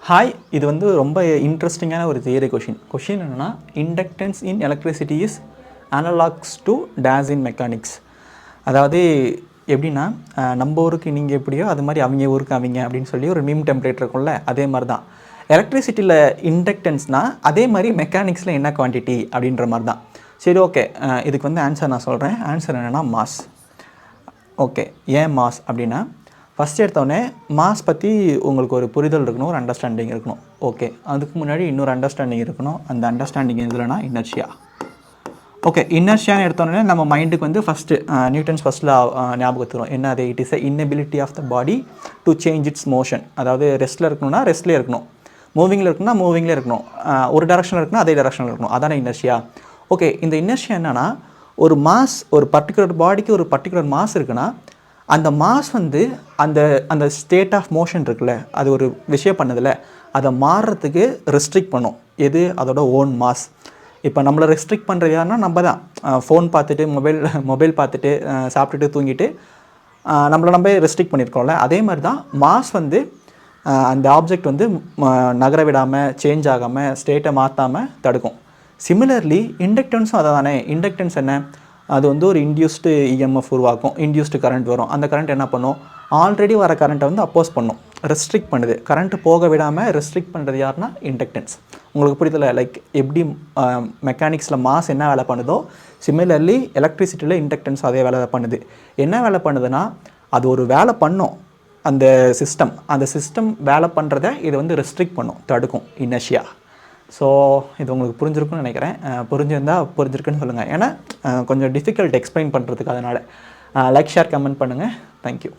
Hi, இது வந்து ரொம்ப இன்ட்ரெஸ்டிங்கான ஒரு தியரி கொஷின் என்னென்னா, inductance in electricity is analogues two days in mechanics. அதாவது எப்படின்னா, நம்ம ஊருக்கு நீங்கள் எப்படியோ அது மாதிரி அவங்க ஊருக்கு அவங்க அப்படின்னு சொல்லி ஒரு மீம் டெம்ப்ளேட் இருக்கும்ல, அதே மாதிரி தான் எலக்ட்ரிசிட்டியில் இண்டக்டன்ஸ்னால் அதே மாதிரி மெக்கானிக்ஸில் என்ன குவான்டிட்டி அப்படின்ற மாதிரி தான். சரி, ஓகே, இதுக்கு வந்து ஆன்சர் நான் சொல்கிறேன். ஆன்சர் என்னென்னா மாஸ். ஓகே, ஏன் மாஸ் அப்படின்னா, ஃபஸ்ட் எடுத்தோடனே மாஸ் பற்றி உங்களுக்கு ஒரு புரிதல் இருக்கணும், ஒரு அண்டர்ஸ்டாண்டிங் இருக்கணும். ஓகே, அதுக்கு முன்னாடி இன்னொரு அண்டர்ஸ்டாண்டிங் இருக்கணும். அந்த அண்டர்ஸ்டாண்டிங் எதுலனா இனர்ஷியா. ஓகே, இனர்ஷியான்னு எடுத்தோடனே நம்ம மைண்டுக்கு வந்து ஃபஸ்ட்டு நியூட்டன்ஸ் ஃபஸ்ட்டில் ஞாபகத்து வரும். என்ன அது? It is a inability of the body to change its motion. அதாவது ரெஸ்ட்டில் இருக்கணும்னா ரெஸ்ட்லேயே இருக்கணும், மூவிங்கில் இருக்கணும்னா மூவிங்லேயே இருக்கணும், ஒரு டேரக்ஷனில் இருக்கணும் அதே டேரக்ஷனில் இருக்கணும். அதான இனர்ஷியா. ஓகே, இந்த இனர்ஷியா என்னென்னா, ஒரு மாஸ், ஒரு பர்டிகுலர் பாடிக்கு ஒரு பர்டிகுலர் மாஸ் இருக்குன்னா, அந்த மாஸ் வந்து அந்த அந்த ஸ்டேட் ஆஃப் மோஷன் இருக்குல்ல, அது ஒரு விஷயம் பண்ணதில்ல, அதை மாறுறதுக்கு ரெஸ்ட்ரிக்ட் பண்ணும். எது? அதோட ஓன் மாஸ். இப்போ நம்மளை ரெஸ்ட்ரிக்ட் பண்ணுறது யாருன்னா நம்ம தான். ஃபோன் பார்த்துட்டு மொபைல் பார்த்துட்டு சாப்பிட்டுட்டு தூங்கிட்டு நம்மளை ரெஸ்ட்ரிக்ட் பண்ணியிருக்கோம்ல, அதே மாதிரி தான் மாஸ் வந்து அந்த ஆப்ஜெக்ட் வந்து நகர விடாமல், சேஞ்ச் ஆகாமல், ஸ்டேட்டை மாற்றாமல் தடுக்கும். சிமிலர்லி இண்டக்டன்ஸும் அதை தானே. இண்டக்டன்ஸ் என்ன? அது வந்து ஒரு இன்டியூஸ்டு இஎம்எஃப் உருவாக்கும், இன்டியூஸ்டு கரண்ட் வரும். அந்த கரண்ட் என்ன பண்ணும்? ஆல்ரெடி வர கரண்ட்டை வந்து அப்போஸ் பண்ணும், ரெஸ்ட்ரிக்ட் பண்ணுது. கரண்ட்டு போக விடாமல் ரெஸ்ட்ரிக்ட் பண்ணுறது யாருன்னா இண்டக்டன்ஸ். உங்களுக்கு புரியுதில்ல? லைக் எப்படி மெக்கானிக்ஸில் மாஸ் என்ன வேலை பண்ணுதோ, சிமிலர்லி எலக்ட்ரிசிட்டியில் இண்டக்டன்ஸ் அதே வேலை பண்ணுது. என்ன வேலை பண்ணுதுன்னா, அது ஒரு வேலை பண்ணும். அந்த சிஸ்டம் வேலை பண்ணுறத இது வந்து ரெஸ்ட்ரிக்ட் பண்ணும், தடுக்கும், இனர்ஷியா. ஸோ இது உங்களுக்கு புரிஞ்சிருக்குன்னு நினைக்கிறேன். புரிஞ்சிருக்குன்னு சொல்லுங்கள். ஏன்னா கொஞ்சம் டிஃபிகல்ட் எக்ஸ்பிளைன் பண்ணுறதுக்கு. அதனால் லைக், ஷேர், கமெண்ட் பண்ணுங்கள். தேங்க்யூ.